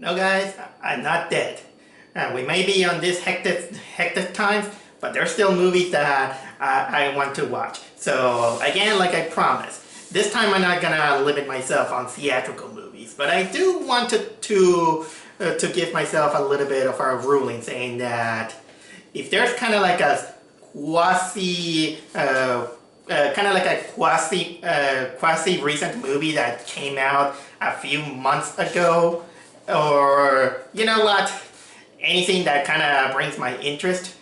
No guys, I'm not dead. We may be on this hectic times, but there's still movies that I want to watch. So again, like I promised, this time I'm not gonna limit myself on theatrical movies, but I do want to give myself a little bit of a ruling saying that if there's kind of like a quasi recent movie that came out a few months ago, or you know what, anything that kind of brings my interest,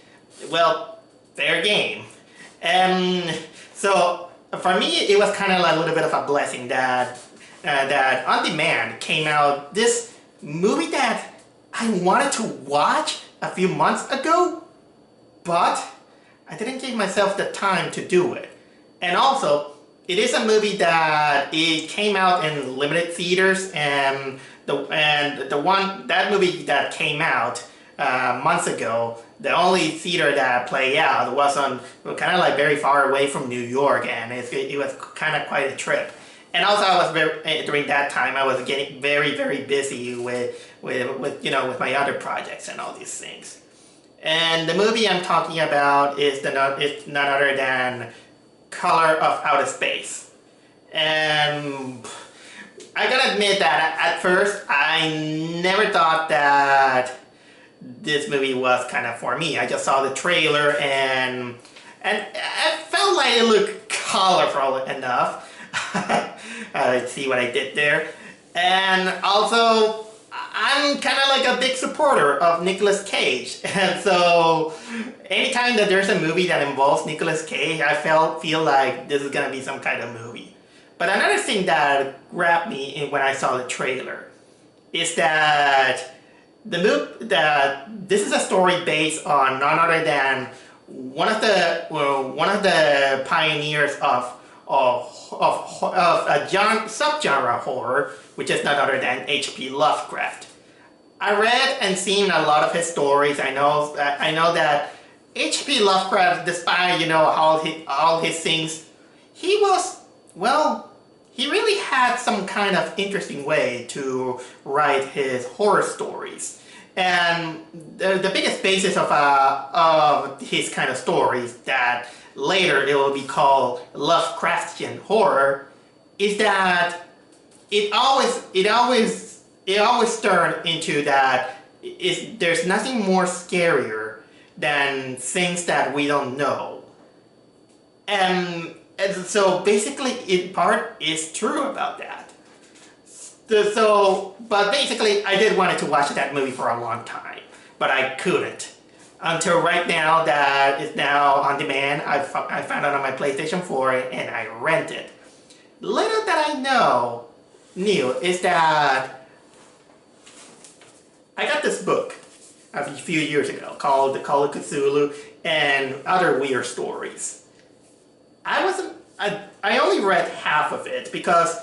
well, fair game. So for me, it was kind of like a little bit of a blessing that that On Demand came out, this movie that I wanted to watch a few months ago, but I didn't give myself the time to do it. And also, it is a movie that it came out in limited theaters, and that movie that came out months ago, the only theater that played out was on kind of like very far away from New York, and it was kind of quite a trip. And also, I was during that time I was getting very busy with my other projects and all these things. And the movie I'm talking about is none other than Color of Outer Space. And I gotta admit that at first I never thought that this movie was kind of for me. I just saw the trailer and I felt like it looked colorful enough. See what I did there. And also, I'm kind of like a big supporter of Nicolas Cage, and so anytime that there's a movie that involves Nicolas Cage, I feel like this is gonna be some kind of movie. But another thing that grabbed me when I saw the trailer is that this is a story based on none other than one of the pioneers of a subgenre horror, which is none other than H.P. Lovecraft. I read and seen a lot of his stories. I know that H.P. Lovecraft, despite all his things, he really had some kind of interesting way to write his horror stories. And the biggest basis of his kind of stories that later it will be called Lovecraftian horror is that it always turned into that there's nothing more scarier than things that we don't know. And so basically in part is true about that. But basically I did want to watch that movie for a long time, but I couldn't. Until right now that it's now on demand. I found it on my PlayStation 4 and I rented. Little that I knew is that I got this book a few years ago called The Call of Cthulhu and Other Weird Stories. I only read half of it because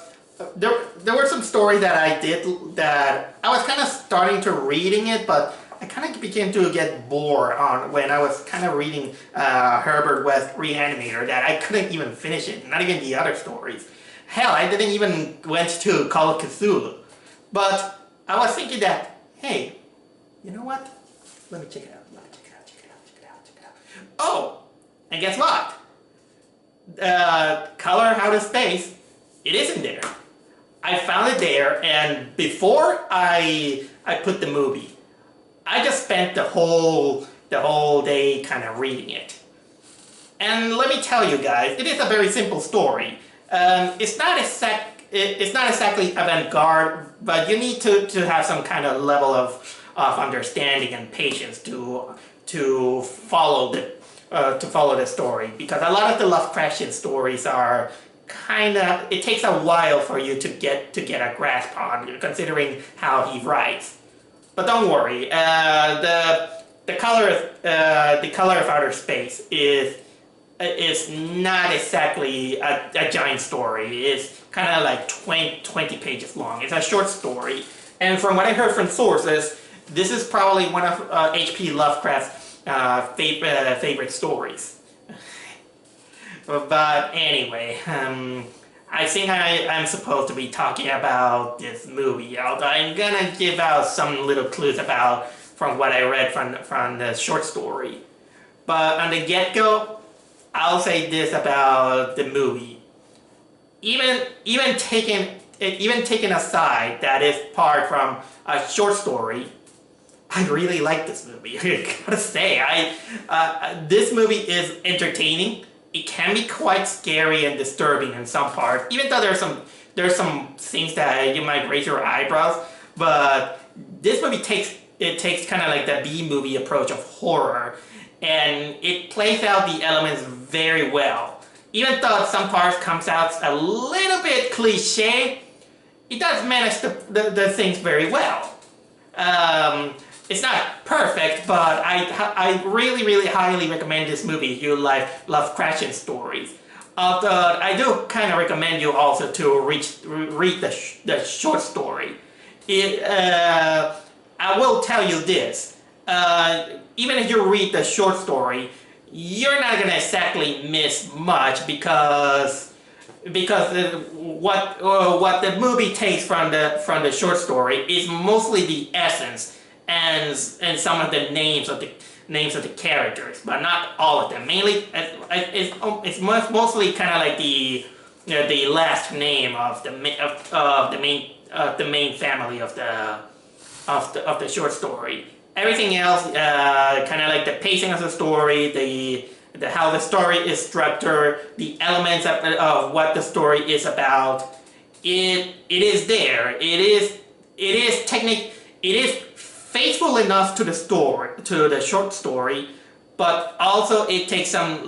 there were some stories that I did that I was kind of starting to reading it, but I kind of began to get bored when I was kind of reading Herbert West Reanimator, that I couldn't even finish it, not even the other stories. Hell, I didn't even went to Call of Cthulhu. But I was thinking that, hey, you know what? Let me check it out. Oh, and guess what? Color Outer Space, it isn't there. I found it there, and before I put the movie, I just spent the whole day kind of reading it. And let me tell you guys, it is a very simple story. It's not exactly avant-garde, but you need to have some kind of level of understanding and patience to follow the story, because a lot of the Lovecraftian stories are it takes a while for you to get a grasp on, considering how he writes. But don't worry, the color of Outer Space is not exactly a giant story. It's kind of like 20 pages long. It's a short story, and from what I heard from sources, this is probably one of H.P. Lovecraft's favorite stories. But anyway, I think I'm supposed to be talking about this movie, although I'm gonna give out some little clues about from what I read from the short story. But on the get-go, I'll say this about the movie. Even taking aside that is part from a short story, I really like this movie. I gotta say, this movie is entertaining. It can be quite scary and disturbing in some parts, even though there's some things that you might raise your eyebrows. But this movie takes kind of like the B movie approach of horror, and it plays out the elements very well. Even though some parts comes out a little bit cliche, it does manage the things very well. It's not perfect, but I really, really highly recommend this movie if you like Lovecraftian stories. Although I do kind of recommend you also to read the short story. I will tell you this, even if you read the short story, you're not gonna exactly miss much because what the movie takes from the short story is mostly the essence and some of the names of the characters, but not all of them. Mainly, it's mostly kind of like the last name of the main family of the short story. Everything else, kind of like the pacing of the story, the how the story is structured, the elements of what the story is about. It is there. It is faithful enough to the story, to the short story, but also it takes some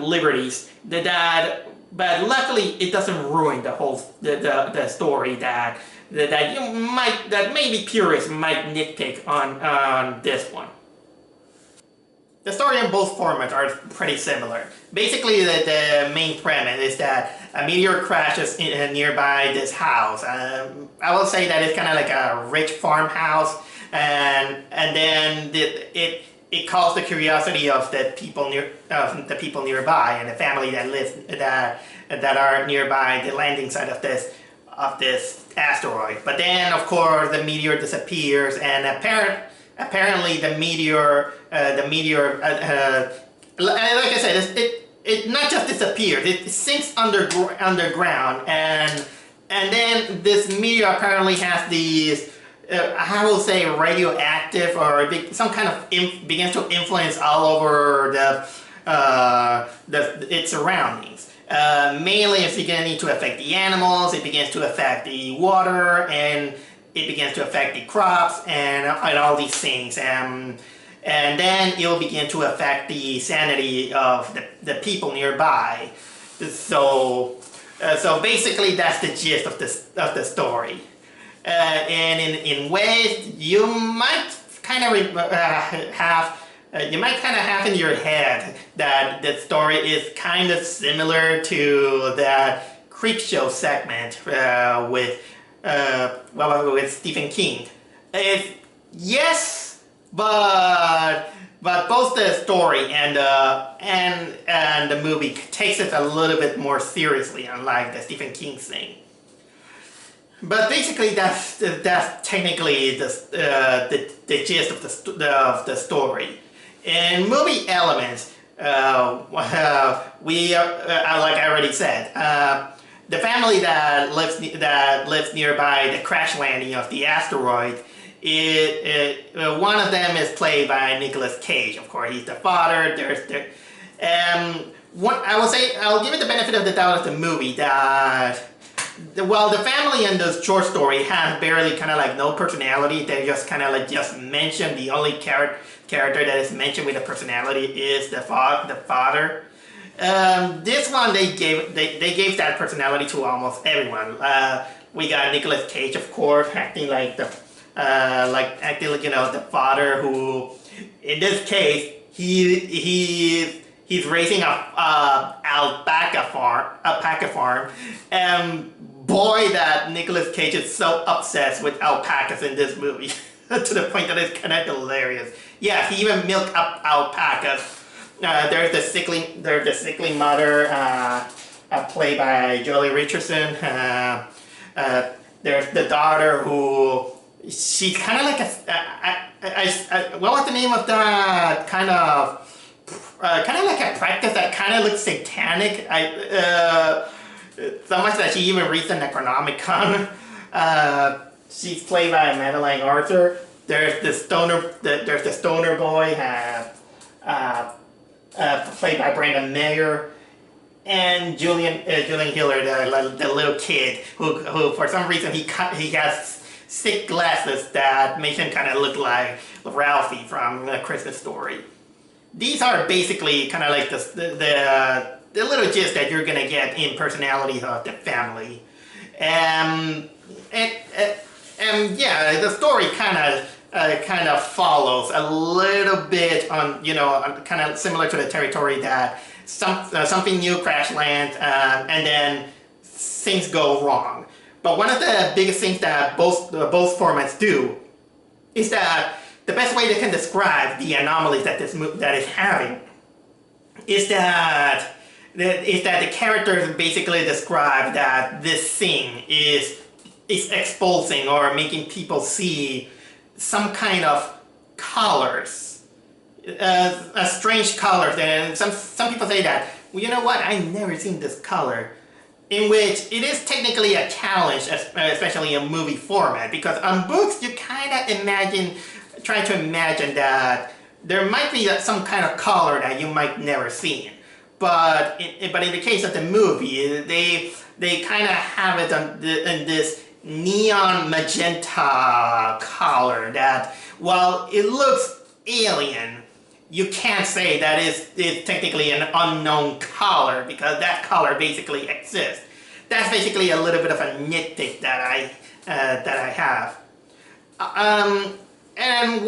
liberties but luckily it doesn't ruin the whole the story that maybe purists might nitpick on this one. The story in both formats are pretty similar. Basically, the main premise is that a meteor crashes nearby this house. I will say that it's kind of like a rich farmhouse, and then it calls the curiosity of the people nearby and the family that are nearby the landing site of this asteroid. But then, of course, the meteor disappears, and apparently the meteor, like I said, it not just disappears, it sinks underground, and then this meteor apparently has these, I will say, radioactive or some kind of begins to influence all over its surroundings. Mainly it's beginning to affect the animals, it begins to affect the water, and it begins to affect the crops and all these things. And then it will begin to affect the sanity of the people nearby. So basically that's the gist of the story. And in ways you might kind of have in your head that the story is kind of similar to that Creepshow segment with Stephen King. Yes, but both the story and the movie takes it a little bit more seriously, unlike the Stephen King thing. But basically, that's technically the gist of the story. In movie elements, like I already said, the family that lives nearby the crash landing of the asteroid, one of them is played by Nicolas Cage. Of course, he's the father. I will say, I'll give it the benefit of the doubt of the movie that the family in this short story has barely kind of like no personality. They just kind of like just mention the only character that is mentioned with a personality is the father. This one they gave that personality to almost everyone. We got Nicolas Cage, of course, acting like the father who, in this case, he's raising a alpaca farm, and boy, that Nicolas Cage is so obsessed with alpacas in this movie to the point that it's kind of hilarious. Yeah, he even milked up alpacas. There's the sickly mother, played by Jolie Richardson. There's the daughter who she's kind of like what was the name of that kind of like a practice that kind of looks satanic. So much that she even reads the Necronomicon. She's played by Madeleine Arthur. There's the stoner boy, played by Brandon Mayer, and Julian Hiller, the little kid who for some reason he has thick glasses that make him kind of look like Ralphie from A Christmas Story. These are basically kind of like the little gist that you're gonna get in personalities of the family, and yeah, the story kind of follows a little bit on, kind of similar to the territory that something new crash lands, and then things go wrong. But one of the biggest things that both formats do is that the best way they can describe the anomalies that that is having is that the characters basically describe that this thing is exposing or making people see some kind of colors, strange colors, and some people say that, well, you know what, I've never seen this color, in which it is technically a challenge, especially in movie format, because on books you kind of try to imagine that there might be some kind of color that you might never see. But in the case of the movie, they kind of have it in this neon magenta color that, while it looks alien, you can't say that it's technically an unknown color, because that color basically exists. That's basically a little bit of a nitpick that I have. And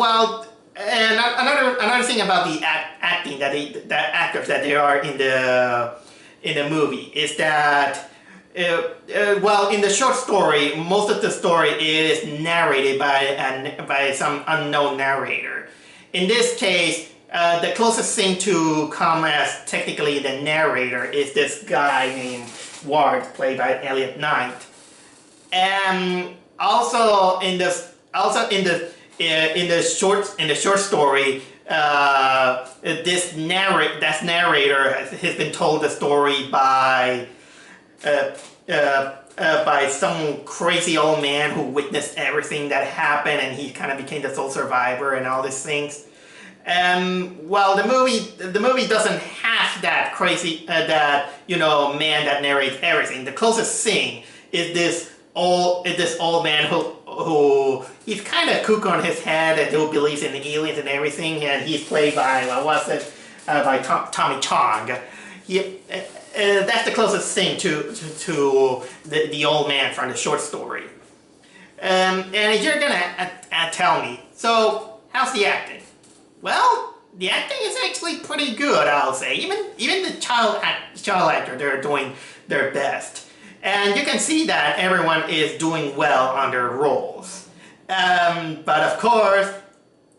another thing about the acting the actors that they are in the movie is that well, in the short story, most of the story is narrated by some unknown narrator. In this case, the closest thing to come as technically the narrator is this guy named Ward, played by Elliot Knight. And also in the short story, this narrator has been told the story by some crazy old man who witnessed everything that happened, and he kind of became the sole survivor and all these things. Well, the movie doesn't have that crazy man that narrates everything. The closest thing is this old man who he's kind of kook on his head and who believes in the aliens and everything, and he's played by by Tommy Chong. That's the closest thing to the old man from the short story. And you're gonna tell me, so how's the acting? Well, the acting is actually pretty good, I'll say. Even the child actor, they're doing their best. And you can see that everyone is doing well on their roles. But of course,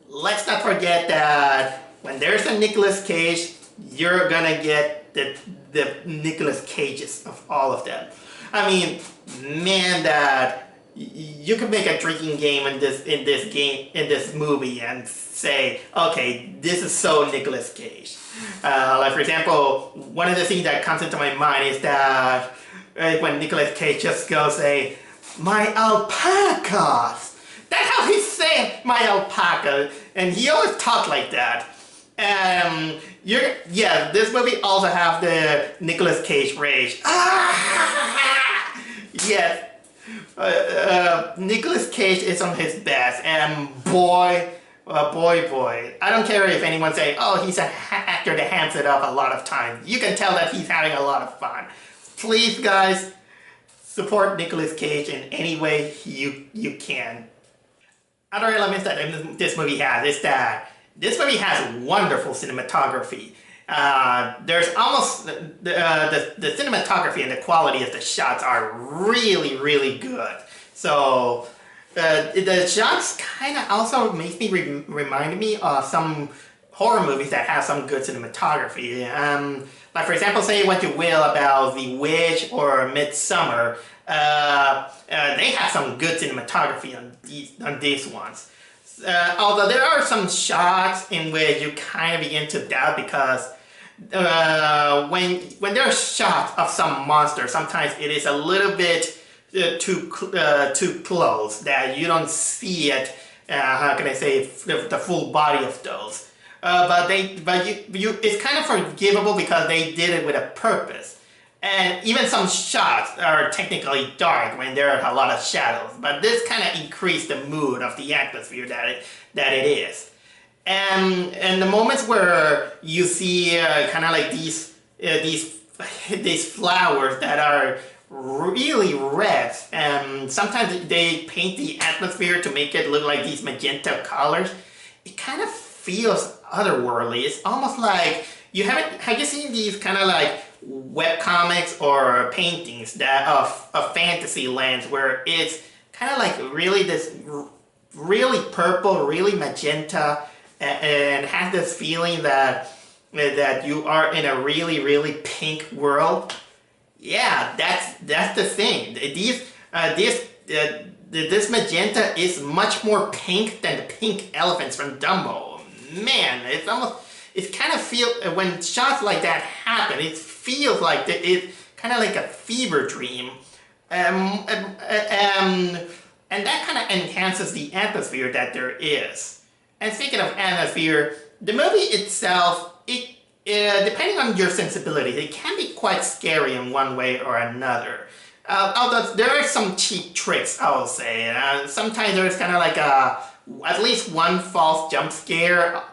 let's not forget that when there's a Nicolas Cage, you're gonna get the Nicolas Cages of all of them. I mean, man, that you can make a drinking game in this movie and say, okay, this is so Nicolas Cage. Like for example, one of the things that comes into my mind is that when Nicolas Cage just goes, say, my alpacas. That's how he said, my alpaca, and he always talked like that. This movie also have the Nicolas Cage rage. Yes. Nicolas Cage is on his best, and boy, I don't care if anyone say, oh, he's an actor that hands it up a lot of times. You can tell that he's having a lot of fun. Please, guys, support Nicolas Cage in any way you can. Other elements that this movie has is that this movie has wonderful cinematography. There's almost the cinematography and the quality of the shots are really, really good. So the shots kind of also makes me remind me of some horror movies that have some good cinematography. Like for example, say what you will about The Witch or Midsummer, they have some good cinematography on these ones. Although there are some shots in which you kind of begin to doubt because when there are shots of some monster, sometimes it is a little bit too close that you don't see it. How can I say the full body of those? But it's kind of forgivable because they did it with a purpose. And even some shots are technically dark when there are a lot of shadows. But this kind of increased the mood of the atmosphere that it is. And the moments where you see kind of like these flowers that are really red, and sometimes they paint the atmosphere to make it look like these magenta colors. It kind of feels otherworldly. It's almost like have you seen these kind of like web comics or paintings that of fantasy lands where it's kind of like really this really purple, really magenta, and has this feeling that you are in a really, really pink world? Yeah, that's the thing. This magenta is much more pink than the pink elephants from Dumbo. Man, it kind of feels, when shots like that happen, it feels like it's kind of like a fever dream. And that kind of enhances the atmosphere that there is. And speaking of atmosphere, the movie itself, depending on your sensibility, it can be quite scary in one way or another. Although there are some cheap tricks, I will say. Sometimes there's kind of like at least one false jump scare.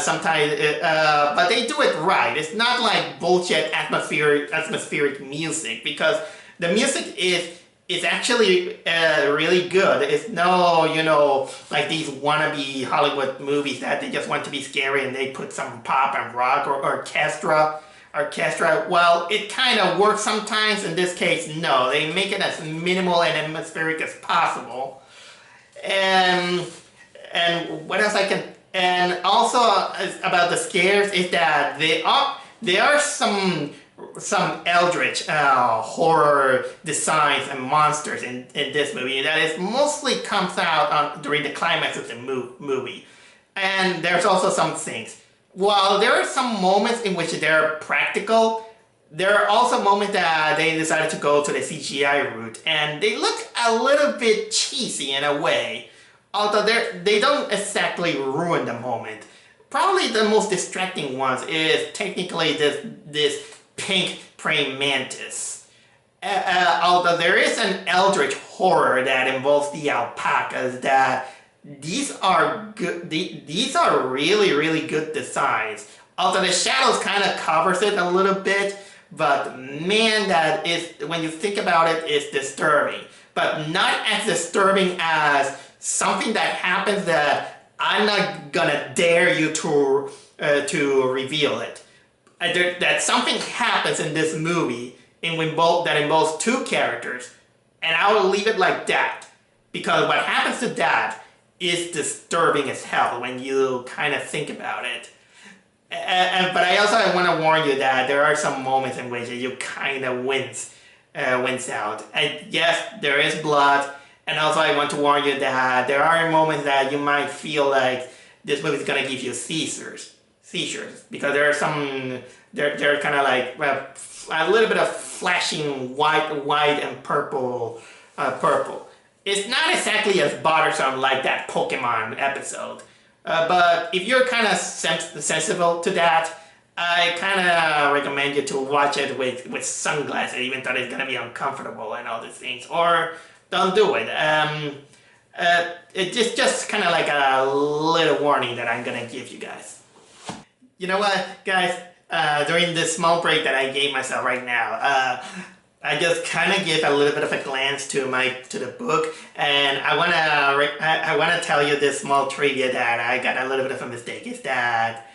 Sometimes, but they do it right. It's not like bullshit atmospheric music, because the music is actually really good. It's no, like these wannabe Hollywood movies that they just want to be scary and they put some pop and rock or orchestra. Well, it kind of works sometimes. In this case, no. They make it as minimal and atmospheric as possible. And what else I can... And also about the scares is that there are some eldritch horror designs and monsters in this movie that is mostly comes out during the climax of the movie. And there's also some things. While there are some moments in which they're practical, there are also moments that they decided to go to the CGI route, and they look a little bit cheesy in a way. Although they don't exactly ruin the moment. Probably the most distracting ones is technically this pink praying mantis. Although there is an eldritch horror that involves the alpacas, that these are good. These are really, really good designs. Although the shadows kind of covers it a little bit, but man, that is, when you think about it, it's disturbing. But not as disturbing as something that happens that I'm not gonna dare you to reveal it. That something happens in this movie that involves two characters, and I will leave it like that. Because what happens to that is disturbing as hell when you kind of think about it. But I also want to warn you that there are some moments in which you kind of wince out. And yes, there is blood. And also I want to warn you that there are moments that you might feel like this movie is going to give you seizures. Because there are some, they're kind of like a little bit of flashing white and purple. It's not exactly as bothersome like that Pokemon episode. But if you're kind of sensible to that, I kind of recommend you to watch it with sunglasses, even though it's going to be uncomfortable and all these things. Or don't do it. It's just kind of like a little warning that I'm going to give you guys. You know what, guys? During this small break that I gave myself right now, I just kind of give a little bit of a glance to the book, and I wanna tell you this small trivia that I got a little bit of a mistake. Is that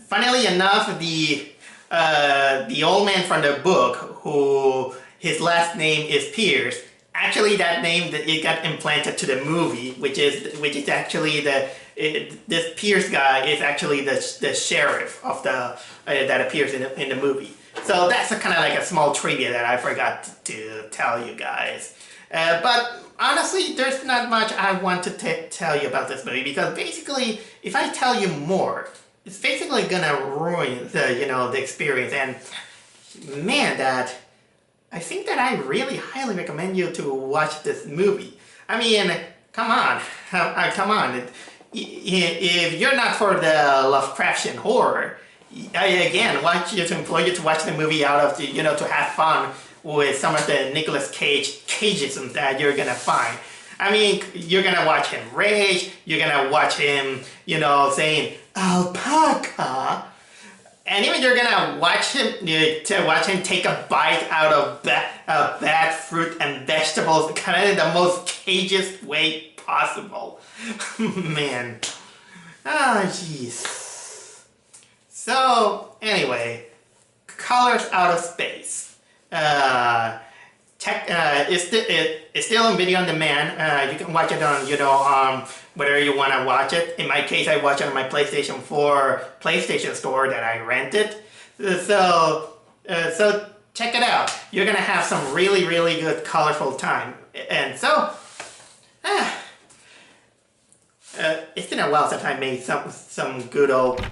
funnily enough, the old man from the book, who his last name is Pierce, actually that name that it got implanted to the movie, which is actually this Pierce guy is actually the sheriff of the that appears in the movie. So that's kind of like a small trivia that I forgot to tell you guys. But honestly, there's not much I want to tell you about this movie, because basically, if I tell you more, it's basically gonna ruin the experience. And man, I think that I really highly recommend you to watch this movie. I mean, come on, come on. If you're not for the Lovecraftian horror, I again want you to implore you to watch the movie out of to have fun with some of the Nicolas Cage cageisms that you're gonna find. I mean, you're gonna watch him rage, you're gonna watch him, saying Alpaca, and even you're gonna watch him take a bite out of bad fruit and vegetables, kind of the most cageist way possible. Man, jeez. So anyway, Colors Out of Space. It's still on video on demand. You can watch it on whatever you want to watch it. In my case, I watch it on my PlayStation 4 PlayStation store that I rented. So check it out. You're gonna have some really, really good colorful time. And so, it's been a while since I made some good old